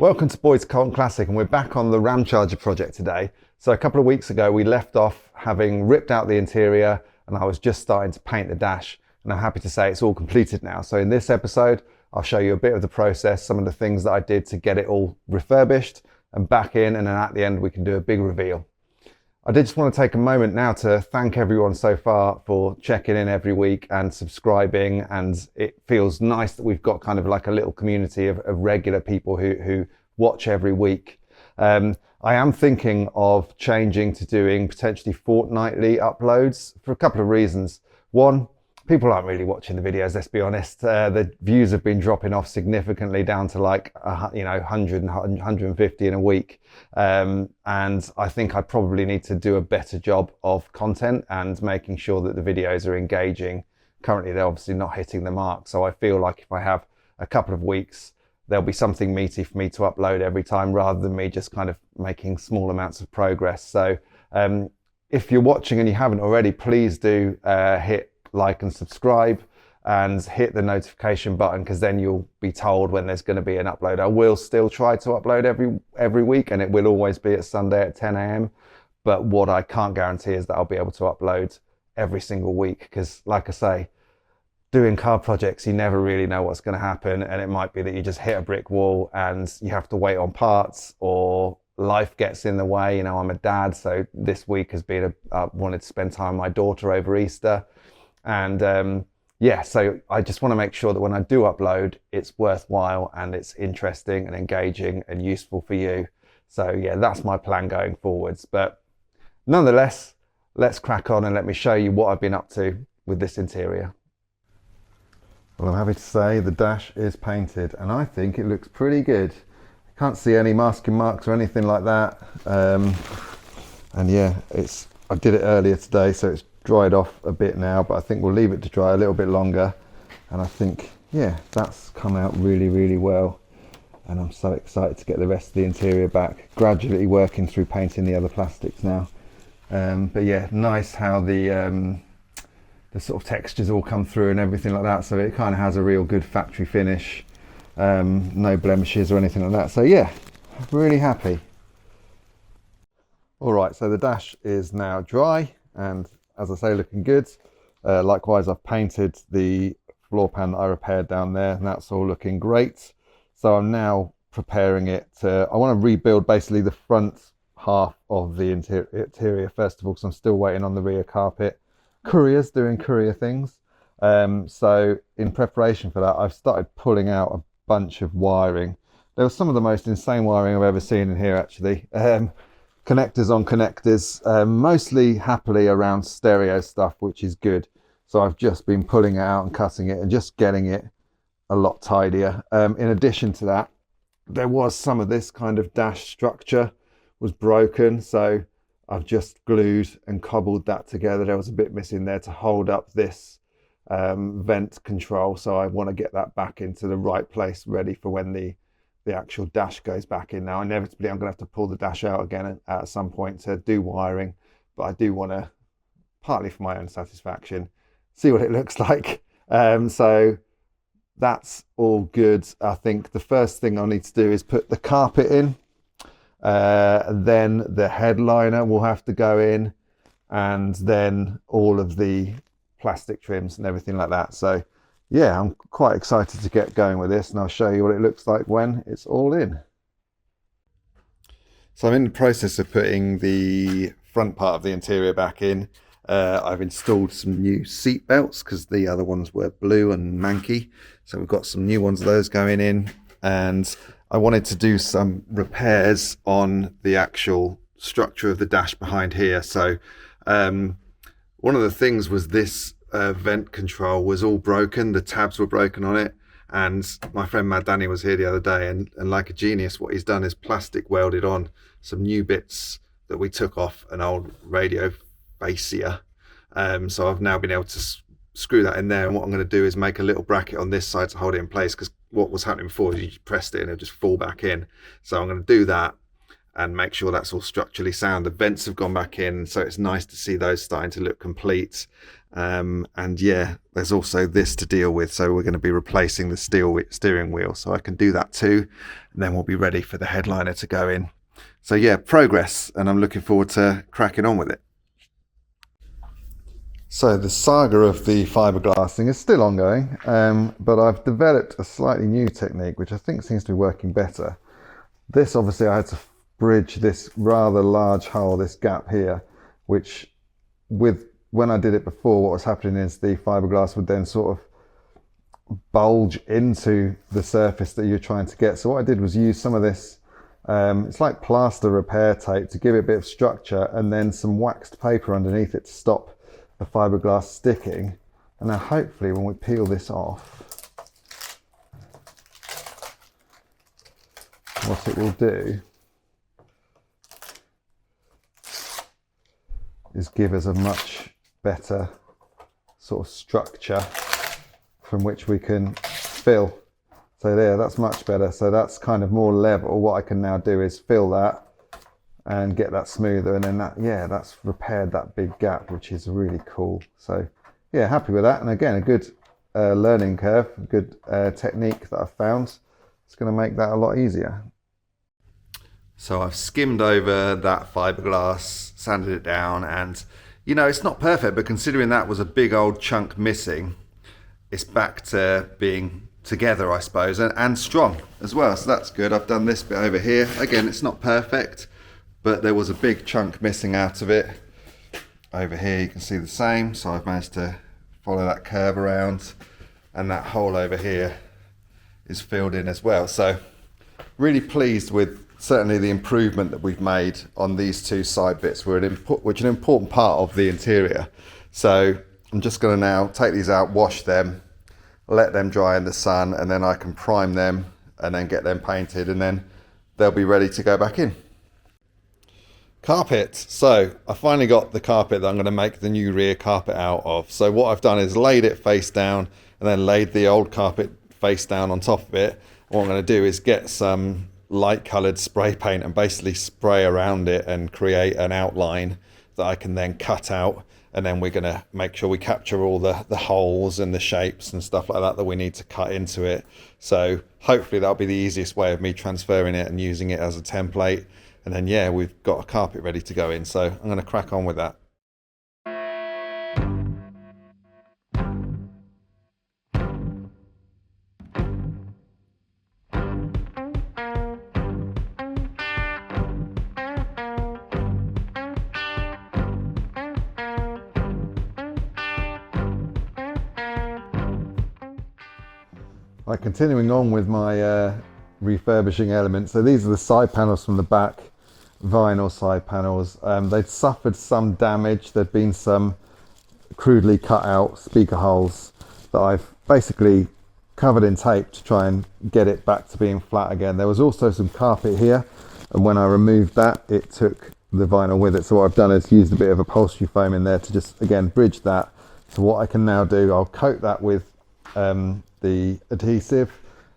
Welcome to Boyd's Cult Classic, and we're back on the Ramcharger project today. So a couple of weeks ago we left off having ripped out the interior and I was just starting to paint the dash, and I'm happy to say it's all completed now. So in this episode I'll show you a bit of the process, some of the things that I did to get it all refurbished and back in, and then at the end we can do a big reveal. I did just want to take a moment now to thank everyone so far for checking in every week and subscribing, and it feels nice that we've got kind of like a little community of regular people who watch every week. I am thinking of changing to doing potentially fortnightly uploads for a couple of reasons. One, people aren't really watching the videos, let's be honest. The views have been dropping off significantly down to like 100 and 150 in a week. And I think I probably need to do a better job of content and making sure that the videos are engaging. Currently they're obviously not hitting the mark, so I feel like if I have a couple of weeks there'll be something meaty for me to upload every time, rather than me just kind of making small amounts of progress. So if you're watching and you haven't already, please do hit like and subscribe and hit the notification button, because then you'll be told when there's going to be an upload. I will still try to upload every week, and it will always be at Sunday at 10 AM. But what I can't guarantee is that I'll be able to upload every single week, because like I say, doing car projects, you never really know what's going to happen, and it might be that you just hit a brick wall and you have to wait on parts, or life gets in the way. You know, I'm a dad, so this week has been I wanted to spend time with my daughter over Easter. And yeah, so I just want to make sure that when I do upload, it's worthwhile and it's interesting and engaging and useful for you. So yeah, that's my plan going forwards. But nonetheless, let's crack on and let me show you what I've been up to with this interior. Well, I'm happy to say the dash is painted and I think it looks pretty good. I can't see any masking marks or anything like that. And yeah, I did it earlier today, so it's dried off a bit now, but I think we'll leave it to dry a little bit longer. And I think, yeah, that's come out really, really well. And I'm so excited to get the rest of the interior back. Gradually working through painting the other plastics now. But yeah, nice how the sort of textures all come through and everything like that. So it kind of has a real good factory finish. No blemishes or anything like that. So yeah, really happy. All right, so the dash is now dry and, as I say, looking good. Likewise, I've painted the floor pan that I repaired down there, and that's all looking great. So I'm now preparing it to, I want to rebuild basically the front half of the interior first of all, because I'm still waiting on the rear carpet. Courier's doing courier things. So in preparation for that, I've started pulling out a bunch of wiring. There was some of the most insane wiring I've ever seen in here, actually. Connectors on connectors, mostly happily around stereo stuff, which is good. So I've just been pulling it out and cutting it and just getting it a lot tidier. In addition to that, there was some of this kind of dash structure was broken, so I've just glued and cobbled that together. There was a bit missing there to hold up this vent control, so I want to get that back into the right place, ready for when the actual dash goes back in. Now inevitably I'm going to have to pull the dash out again at some point to do wiring, but I do want to, partly for my own satisfaction, see what it looks like. So that's all good. I think the first thing I need to do is put the carpet in, then the headliner will have to go in, and then all of the plastic trims and everything like that. So yeah, I'm quite excited to get going with this, and I'll show you what it looks like when it's all in. So I'm in the process of putting the front part of the interior back in. I've installed some new seat belts because the other ones were blue and manky. So we've got some new ones of those going in, and I wanted to do some repairs on the actual structure of the dash behind here. So one of the things was this vent control was all broken. The tabs were broken on it, and my friend Mad Danny was here the other day, and like a genius, what he's done is plastic welded on some new bits that we took off an old radio fascia. So I've now been able to screw that in there, and what I'm going to do is make a little bracket on this side to hold it in place, because what was happening before is you pressed it and it would just fall back in. So I'm going to do that and make sure that's all structurally sound. The vents have gone back in, so it's nice to see those starting to look complete. And yeah, there's also this to deal with. So we're going to be replacing the steering wheel. So I can do that too. And then we'll be ready for the headliner to go in. So yeah, progress. And I'm looking forward to cracking on with it. So the saga of the fiberglassing is still ongoing, but I've developed a slightly new technique, which I think seems to be working better. This, obviously, I had to bridge this rather large hole, this gap here, which when I did it before, what was happening is the fiberglass would then sort of bulge into the surface that you're trying to get. So what I did was use some of this, it's like plaster repair tape to give it a bit of structure, and then some waxed paper underneath it to stop the fiberglass sticking. And now hopefully when we peel this off, what it will do is give us a much better sort of structure from which we can fill. So there, that's much better. So that's kind of more level. What I can now do is fill that and get that smoother, and then that, yeah, that's repaired that big gap, which is really cool. So yeah, happy with that. And again, a good learning curve, good technique that I've found. It's going to make that a lot easier. So I've skimmed over that fiberglass, sanded it down, and you know, it's not perfect, but considering that was a big old chunk missing, it's back to being together, I suppose, and strong as well. So that's good. I've done this bit over here. Again, it's not perfect, but there was a big chunk missing out of it. Over here you can see the same, so I've managed to follow that curve around, and that hole over here is filled in as well. So really pleased with certainly the improvement that we've made on these two side bits, which are an important part of the interior. So I'm just going to now take these out, wash them, let them dry in the sun, and then I can prime them and then get them painted, and then they'll be ready to go back in. Carpet. So I finally got the carpet that I'm going to make the new rear carpet out of. So what I've done is laid it face down and then laid the old carpet face down on top of it. What I'm going to do is get some light coloured spray paint and basically spray around it and create an outline that I can then cut out, and then we're going to make sure we capture all the holes and the shapes and stuff like that we need to cut into it. So hopefully that'll be the easiest way of me transferring it and using it as a template. And then yeah, we've got a carpet ready to go in, so I'm going to crack on with that. Right, continuing on with my refurbishing elements. So these are the side panels from the back, vinyl side panels. They'd suffered some damage. There'd been some crudely cut out speaker holes that I've basically covered in tape to try and get it back to being flat again. There was also some carpet here, and when I removed that, it took the vinyl with it. So what I've done is used a bit of upholstery foam in there to just, again, bridge that. So what I can now do, I'll coat that with the adhesive.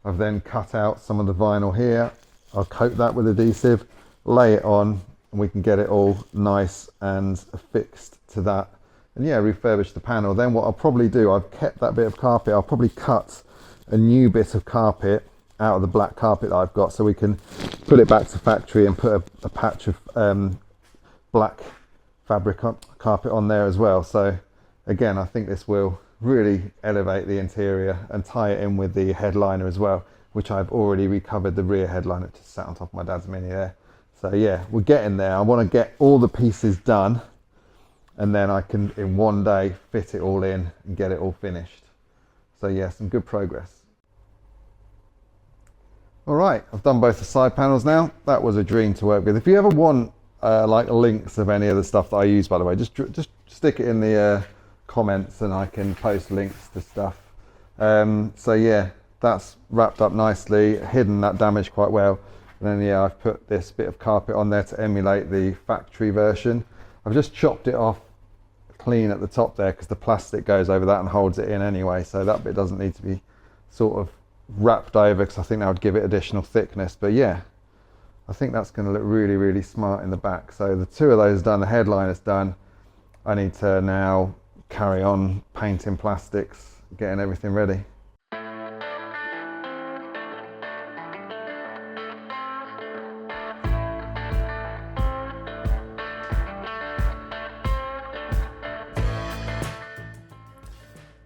I've then cut out some of the vinyl here. I'll coat that with adhesive, lay it on, and we can get it all nice and affixed to that. And yeah, refurbish the panel. Then what I'll probably do, I've kept that bit of carpet, I'll probably cut a new bit of carpet out of the black carpet that I've got, so we can put it back to factory and put a patch of black fabric carpet on there as well. So again, I think this will really elevate the interior and tie it in with the headliner as well, which I've already recovered the rear headliner. It just sat on top of my dad's Mini there. So yeah, we're getting there. I want to get all the pieces done, and then I can in one day fit it all in and get it all finished. So yeah, some good progress. All right, I've done both the side panels now. That was a dream to work with. If you ever want like links of any of the stuff that I use, by the way, just stick it in the comments and I can post links to stuff. So yeah, that's wrapped up nicely, hidden that damage quite well. And then yeah, I've put this bit of carpet on there to emulate the factory version. I've just chopped it off clean at the top there because the plastic goes over that and holds it in anyway, so that bit doesn't need to be sort of wrapped over, because I think that would give it additional thickness. But yeah, I think that's going to look really, really smart in the back. So the two of those done, the headliner's done. I need to now carry on painting plastics, getting everything ready.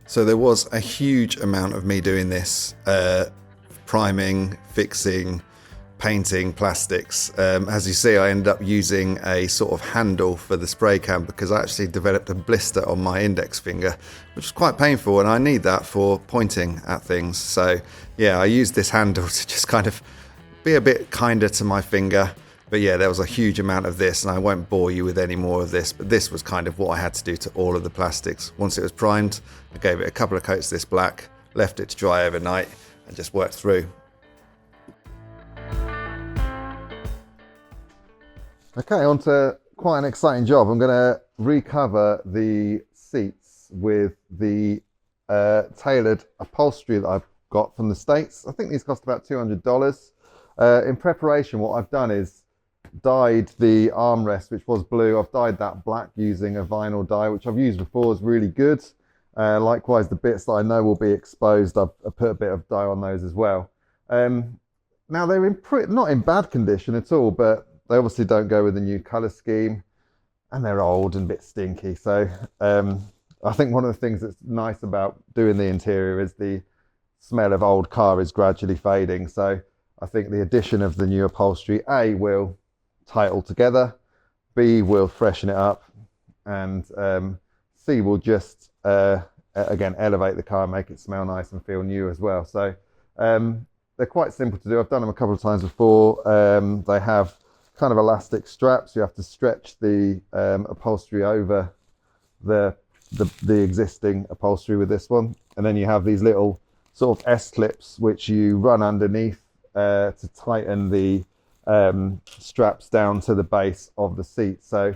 So there was a huge amount of me doing this, priming, fixing, painting plastics. As you see, I ended up using a sort of handle for the spray can because I actually developed a blister on my index finger, which is quite painful, and I need that for pointing at things. So yeah, I used this handle to just kind of be a bit kinder to my finger. But yeah, there was a huge amount of this, and I won't bore you with any more of this, but this was kind of what I had to do to all of the plastics. Once it was primed, I gave it a couple of coats of this black, left it to dry overnight, and just worked through. Okay, on to quite an exciting job. I'm going to recover the seats with the tailored upholstery that I've got from the States. I think these cost about $200. In preparation, what I've done is dyed the armrest, which was blue. I've dyed that black using a vinyl dye, which I've used before, is really good. Likewise, the bits that I know will be exposed, I've put a bit of dye on those as well. Now they're not in bad condition at all, but they obviously don't go with the new colour scheme, and they're old and a bit stinky. So I think one of the things that's nice about doing the interior is the smell of old car is gradually fading. So I think the addition of the new upholstery, A, will tie it all together, B, will freshen it up, and C, will just, again, elevate the car and make it smell nice and feel new as well. So they're quite simple to do. I've done them a couple of times before. They have kind of elastic straps. You have to stretch the upholstery over the existing upholstery with this one. And then you have these little sort of S-clips, which you run underneath to tighten the straps down to the base of the seat. So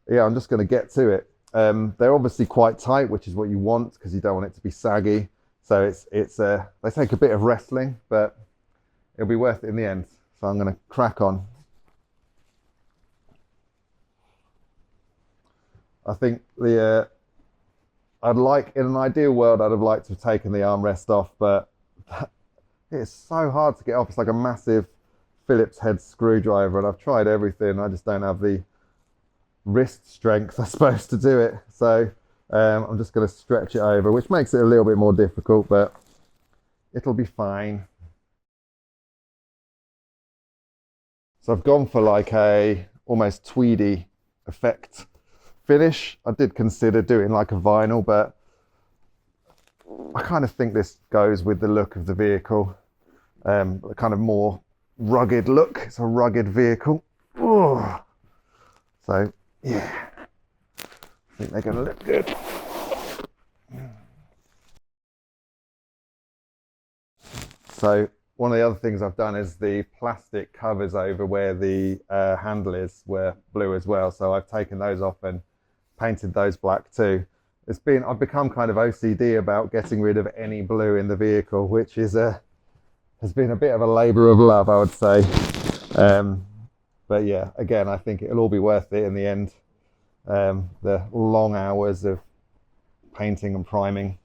yeah, I'm just going to get to it. They're obviously quite tight, which is what you want because you don't want it to be saggy. So they take a bit of wrestling, but it'll be worth it in the end. So I'm going to crack on. I think in an ideal world, I'd have liked to have taken the armrest off, but it's so hard to get off. It's like a massive Phillips head screwdriver, and I've tried everything. I just don't have the wrist strength, I suppose, to do it. So I'm just going to stretch it over, which makes it a little bit more difficult, but it'll be fine. So I've gone for like a almost tweedy effect finish. I did consider doing like a vinyl, but I kind of think this goes with the look of the vehicle. The kind of more rugged look. It's a rugged vehicle. Ooh. So yeah, I think they're going to look good. So one of the other things I've done is the plastic covers over where the handle is were blue as well. So I've taken those off and painted those black too. I've become kind of OCD about getting rid of any blue in the vehicle, which is has been a bit of a labour of love, I would say. But yeah, again, I think it'll all be worth it in the end. The long hours of painting and priming.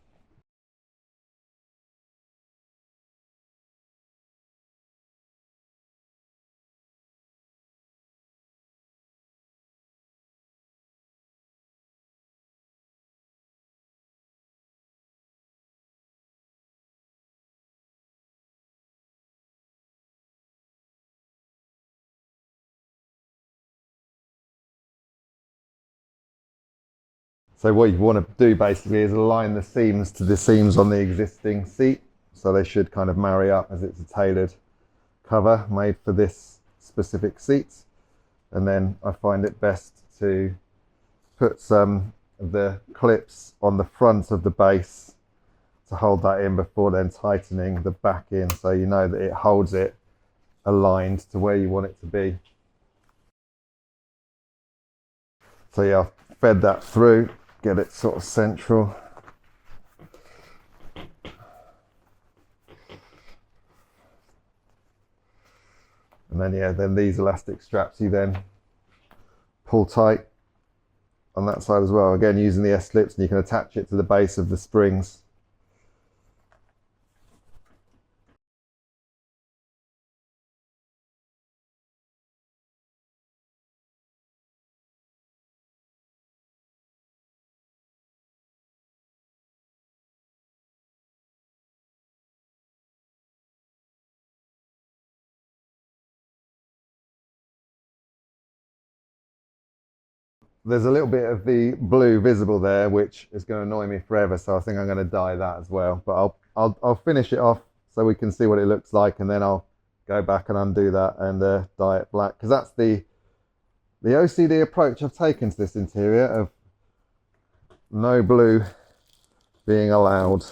So what you want to do basically is align the seams to the seams on the existing seat. So they should kind of marry up, as it's a tailored cover made for this specific seat. And then I find it best to put some of the clips on the front of the base to hold that in before then tightening the back in, so you know that it holds it aligned to where you want it to be. So yeah, I've fed that through, get it sort of central. And then yeah, then these elastic straps you then pull tight on that side as well. Again, using the S-clips, and you can attach it to the base of the springs. There's a little bit of the blue visible there, which is going to annoy me forever, so I think I'm going to dye that as well. But I'll finish it off so we can see what it looks like, and then I'll go back and undo that and dye it black, because that's the OCD approach I've taken to this interior, of no blue being allowed.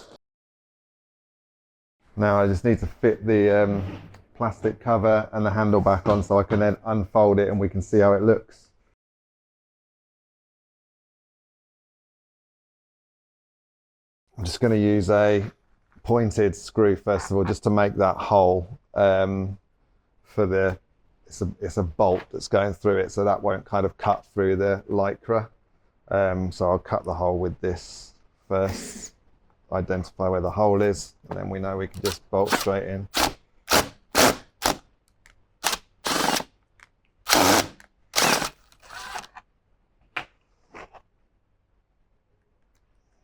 Now I just need to fit the plastic cover and the handle back on, so I can then unfold it and we can see how it looks. I'm just going to use a pointed screw first of all, just to make that hole for the, it's a bolt that's going through it, so that won't kind of cut through the Lycra. So I'll cut the hole with this first, identify where the hole is, and then we know we can just bolt straight in.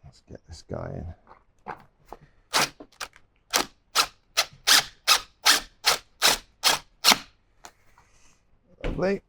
Let's get this guy in. Lovely.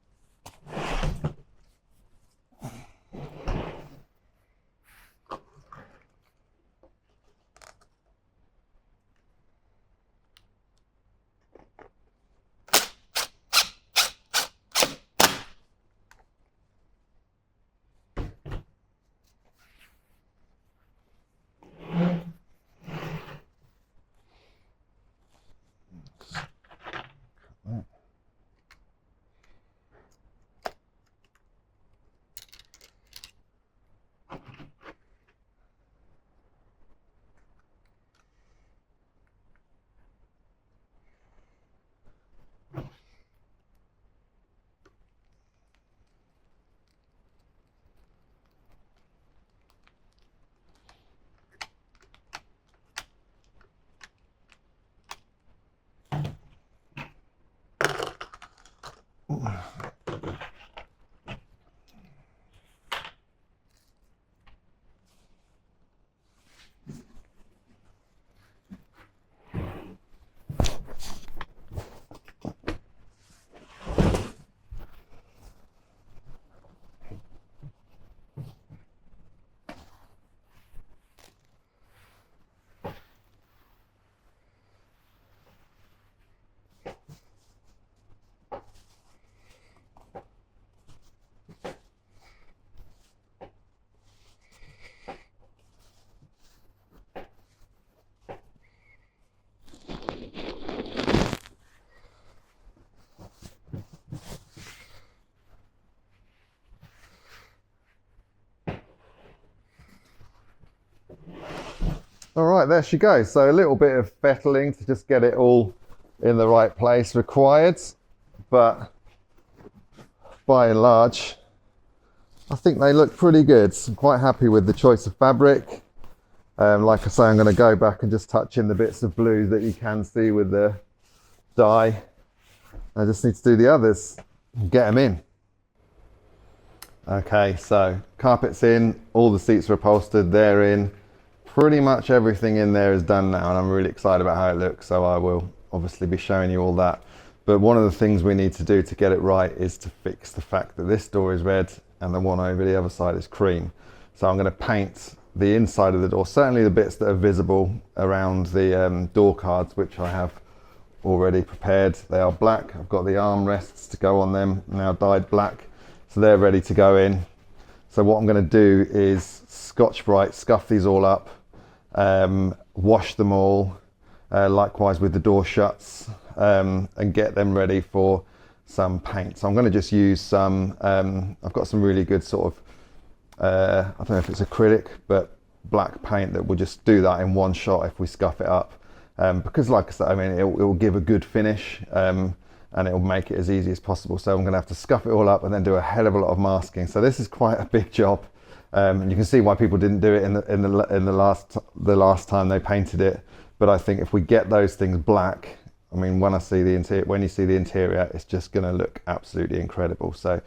All right, there she goes. So a little bit of fettling to just get it all in the right place required, but by and large, I think they look pretty good. I'm quite happy with the choice of fabric. Like I say, I'm going to go back and just touch in the bits of blue that you can see with the dye. I just need to do the others and get them in. Okay, so carpet's in, all the seats are upholstered, they're in. Pretty much everything in there is done now, and I'm really excited about how it looks, so I will obviously be showing you all that. But one of the things we need to do to get it right is to fix the fact that this door is red and the one over the other side is cream. So I'm going to paint the inside of the door, certainly the bits that are visible around the door cards, which I have already prepared. They are black. I've got the armrests to go on them now dyed black, so they're ready to go in. So what I'm going to do is Scotch-Brite scuff these all up, wash them all, likewise with the door shuts, and get them ready for some paint. So I'm going to just use some, I've got some really good sort of, I don't know if it's acrylic, but black paint that will just do that in one shot if we scuff it up. Because like I said, I mean, it will give a good finish, and and it'll make it as easy as possible. So I'm gonna have to scuff it all up and then do a hell of a lot of masking. So this is quite a big job. And you can see why people didn't do it in the last time they painted it. But I think if we get those things black, I mean, when you see the interior, it's just going to look absolutely incredible. So,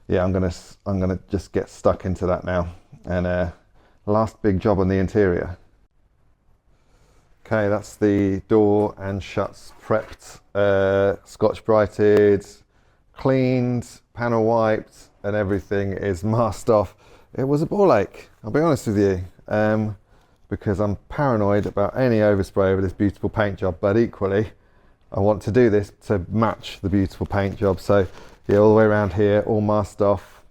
yeah, I'm gonna just get stuck into that now. And last big job on the interior. Okay, that's the door and shuts prepped, Scotch brighted, cleaned, panel wiped, and everything is masked off. It was a ball ache, I'll be honest with you, because I'm paranoid about any overspray over this beautiful paint job, but equally, I want to do this to match the beautiful paint job. So yeah, all the way around here, all masked off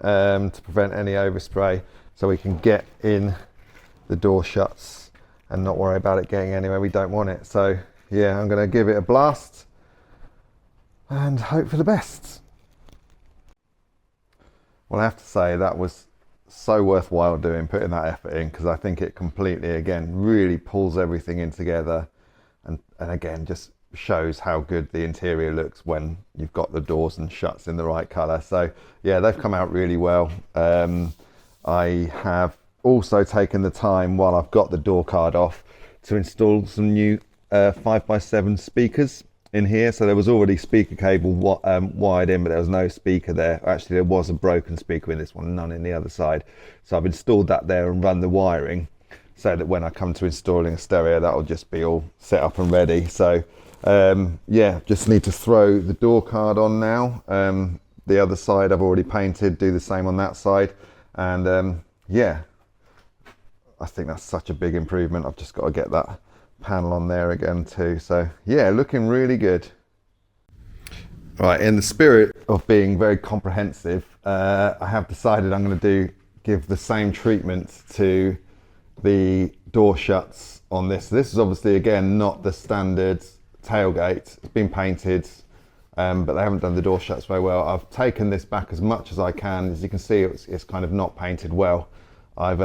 to prevent any overspray, so we can get in the door shuts and not worry about it getting anywhere we don't want it. So yeah, I'm gonna give it a blast and hope for the best. Well, I have to say that was so worthwhile putting that effort in, because I think it completely, again, really pulls everything in together, and again just shows how good the interior looks when you've got the doors and shuts in the right color. So yeah, they've come out really well. I have also taken the time, while I've got the door card off, to install some new 5x7 speakers in here. So there was already speaker cable wired in, but there was no speaker there. Actually, there was a broken speaker in this one, none in the other side. So I've installed that there and run the wiring, so that when I come to installing a stereo, that'll just be all set up and ready. So yeah, just need to throw the door card on now. The other side I've already painted, do the same on that side. And yeah, I think that's such a big improvement. I've just got to get that panel on there again too. So yeah, looking really good. Right, in the spirit of being very comprehensive, I have decided I'm going to give the same treatment to the door shuts on this. This is obviously, again, not the standard tailgate. It's been painted, but they haven't done the door shuts very well. I've taken this back as much as I can. As you can see, it's kind of not painted well. I've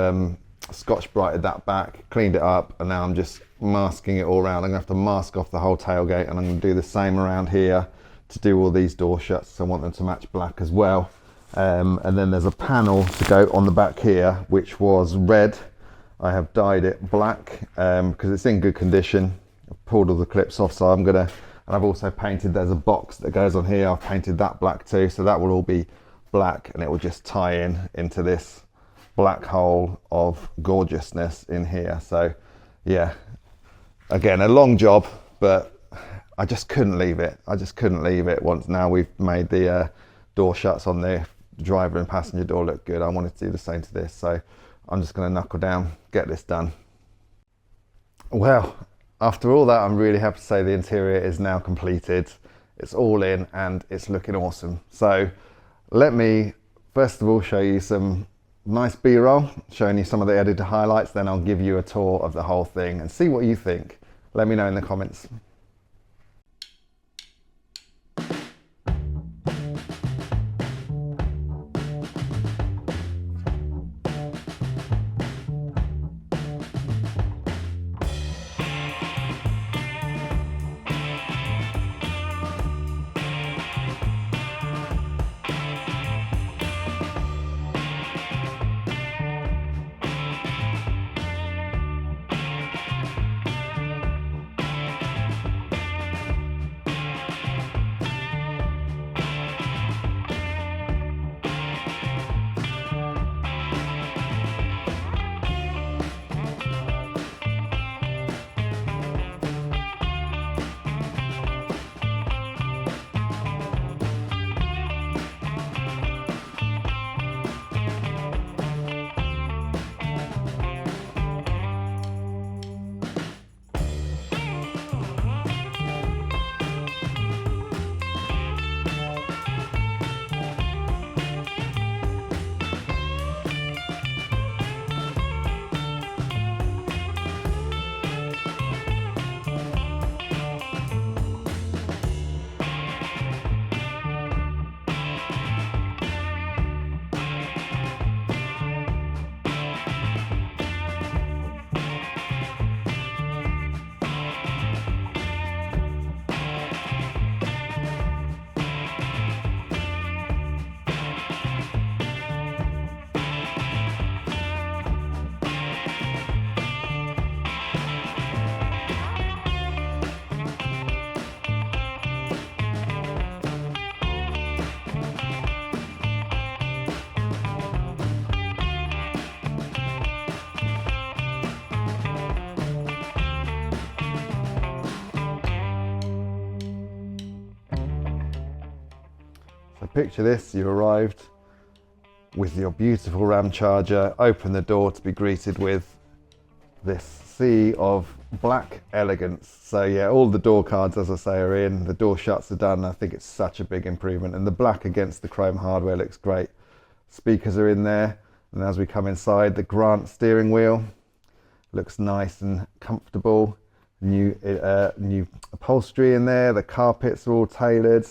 Scotch brighted that back, cleaned it up, and now I'm just masking it all around. I'm gonna have to mask off the whole tailgate, and I'm gonna do the same around here to do all these door shuts. So I want them to match black as well. And then there's a panel to go on the back here, which was red. I have dyed it black because it's in good condition. I've pulled all the clips off, so and I've also painted, there's a box that goes on here. I've painted that black too, so that will all be black, and it will just tie into this black hole of gorgeousness in here. So yeah, again, a long job, but I just couldn't leave it. Once now we've made the door shuts on the driver and passenger door look good. I wanted to do the same to this, so I'm just going to knuckle down, get this done. Well, after all that, I'm really happy to say the interior is now completed. It's all in and it's looking awesome. So let me first of all show you some nice B-roll, showing you some of the edited highlights, then I'll give you a tour of the whole thing and see what you think. Let me know in the comments. picture this, you arrived with your beautiful Ramcharger, open the door to be greeted with this sea of black elegance. So yeah, all the door cards, as I say, are in, the door shuts are done. I think it's such a big improvement, and the black against the chrome hardware looks great. Speakers are in there, and as we come inside, the Grant steering wheel looks nice and comfortable. New upholstery in there, the carpets are all tailored.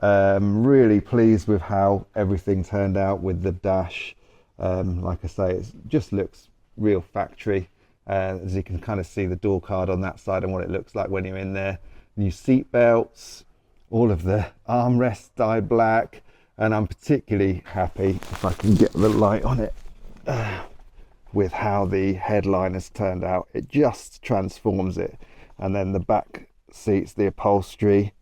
Really pleased with how everything turned out with the dash. Like I say, it just looks real factory. As you can kind of see the door card on that side and what it looks like when you're in there. New seat belts, all of the armrests dyed black, and I'm particularly happy, if I can get the light on it, with how the headline has turned out. It just transforms it. And then the back seats, the upholstery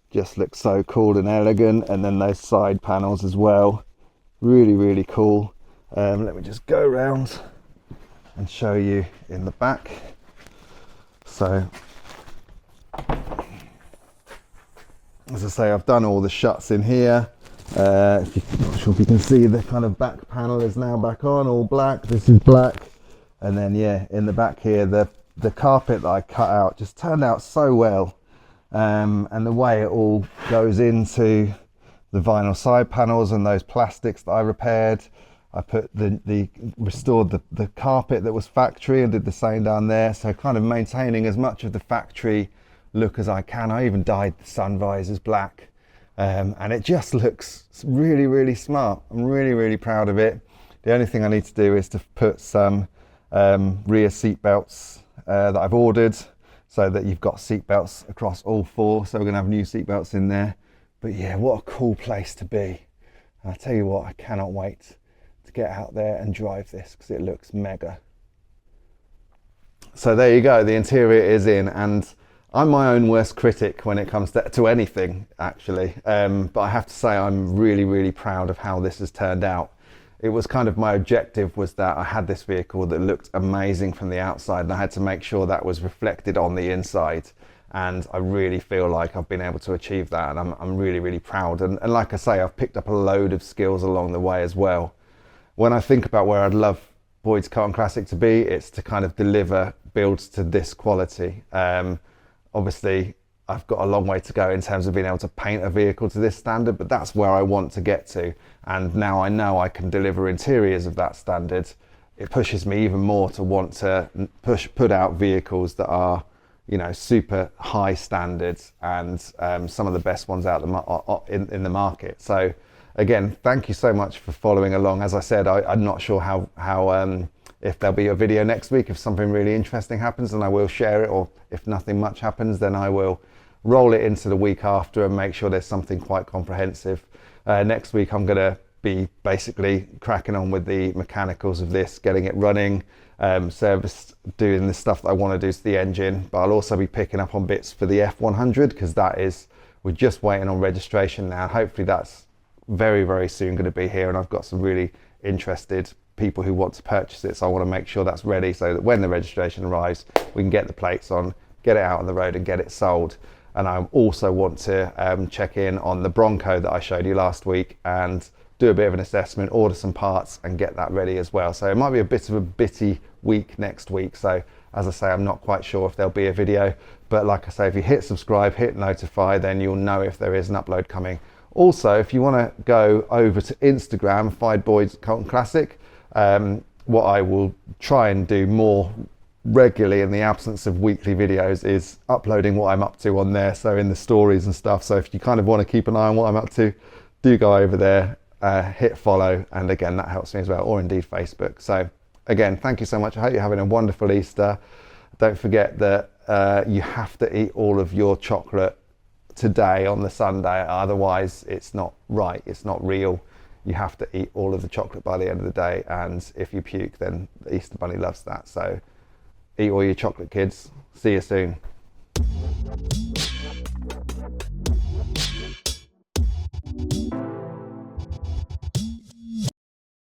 just looks so cool and elegant, and then those side panels as well, really cool. Let me just go around and show you in the back. So as I say, I've done all the shuts in here. Not sure if you can see, the kind of back panel is now back on, all black. This is black. And then yeah, in the back here, the carpet that I cut out just turned out so well. And the way it all goes into the vinyl side panels and those plastics that I repaired. I put restored the carpet that was factory and did the same down there. So kind of maintaining as much of the factory look as I can. I even dyed the sun visors black. And it just looks really smart. I'm really proud of it. The only thing I need to do is to put some rear seat belts that I've ordered, so that you've got seat belts across all four. So we're gonna have new seat belts in there. But yeah, what a cool place to be. And I tell you what, I cannot wait to get out there and drive this, because it looks mega. So there you go, the interior is in, and I'm my own worst critic when it comes to anything, actually. But I have to say, I'm really proud of how this has turned out. It was kind of my objective, was that I had this vehicle that looked amazing from the outside, and I had to make sure that was reflected on the inside. And I really feel like I've been able to achieve that, and I'm really proud. And like I say, I've picked up a load of skills along the way as well. When I think about where I'd love Boyd's Carlton Classic to be, it's to kind of deliver builds to this quality. Obviously, I've got a long way to go in terms of being able to paint a vehicle to this standard, but that's where I want to get to. And now I know I can deliver interiors of that standard. It pushes me even more to want to put out vehicles that are, you know, super high standards, and some of the best ones out in the market. So again, thank you so much for following along. As I said, I'm not sure how if there'll be a video next week. If something really interesting happens, then I will share it, or if nothing much happens, then I will roll it into the week after and make sure there's something quite comprehensive. Next week I'm going to be basically cracking on with the mechanicals of this, getting it running, service, doing the stuff that I want to do to the engine. But I'll also be picking up on bits for the F100, because we're just waiting on registration now. Hopefully that's very soon going to be here, and I've got some really interested people who want to purchase it, so I want to make sure that's ready, so that when the registration arrives, we can get the plates on, get it out on the road and get it sold. And I also want to check in on the Bronco that I showed you last week and do a bit of an assessment, order some parts and get that ready as well. So it might be a bit of a bitty week next week. So as I say, I'm not quite sure if there'll be a video, but like I say, if you hit subscribe, hit notify, then you'll know if there is an upload coming. Also, if you want to go over to Instagram, find Boyd's Carlton Classic, what I will try and do more regularly in the absence of weekly videos is uploading what I'm up to on there, so in the stories and stuff. So if you kind of want to keep an eye on what I'm up to, do go over there, hit follow, and again, that helps me as well, or indeed Facebook. So again, thank you so much. I hope you're having a wonderful Easter. Don't forget that you have to eat all of your chocolate today on the Sunday, otherwise it's not right, it's not real. You have to eat all of the chocolate by the end of the day, and if you puke, then the Easter Bunny loves that. So eat all your chocolate, kids. See you soon.